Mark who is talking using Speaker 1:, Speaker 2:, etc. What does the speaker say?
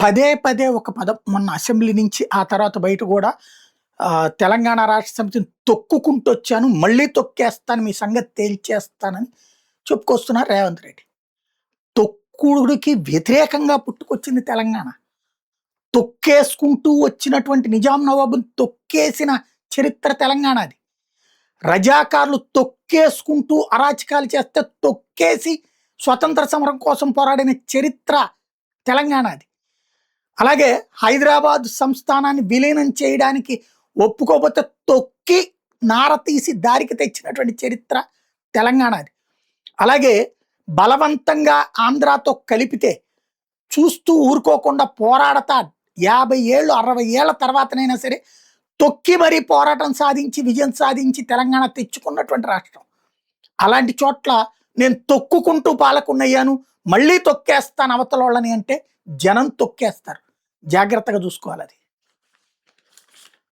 Speaker 1: పదే పదే ఒక పదం మొన్న అసెంబ్లీ నుంచి ఆ తర్వాత బయట కూడా తెలంగాణ రాష్ట్ర సమితిని తొక్కుకుంటొచ్చాను. మళ్ళీ తొక్కేస్తాను. మీ సంగతి తేల్చేస్తానని చెప్పుకొస్తున్నారు రేవంత్ రెడ్డి. తొక్కుడుకి వ్యతిరేకంగా పుట్టుకొచ్చింది తెలంగాణ. తొక్కేసుకుంటూ వచ్చినటువంటి నిజాం నవాబుని తొక్కేసిన చరిత్ర తెలంగాణది. రజాకార్లు తొక్కేసుకుంటూ అరాచకాలు చేస్తే తొక్కేసి స్వతంత్ర సమరం కోసం పోరాడిన చరిత్ర తెలంగాణది. అలాగే హైదరాబాద్ సంస్థానాన్ని విలీనం చేయడానికి ఒప్పుకోకపోతే తొక్కి నార తీసి దారికి తెచ్చినటువంటి చరిత్ర తెలంగాణది. అలాగే బలవంతంగా ఆంధ్రాతో కలిపితే చూస్తూ ఊరుకోకుండా పోరాడతా 50 ఏళ్ళు 60 ఏళ్ల తర్వాతనైనా సరే తొక్కి మరీ పోరాటం సాధించి విజయం సాధించి తెలంగాణ తెచ్చుకున్నటువంటి రాష్ట్రం. అలాంటి చోట్ల నేను తొక్కుకుంటూ పాలకున్నయ్యాను, మళ్ళీ తొక్కేస్తాను అవతలోళ్ళని అంటే జనం తొక్కేస్తారు. జాగ్రత్తగా చూసుకోవాలి అది.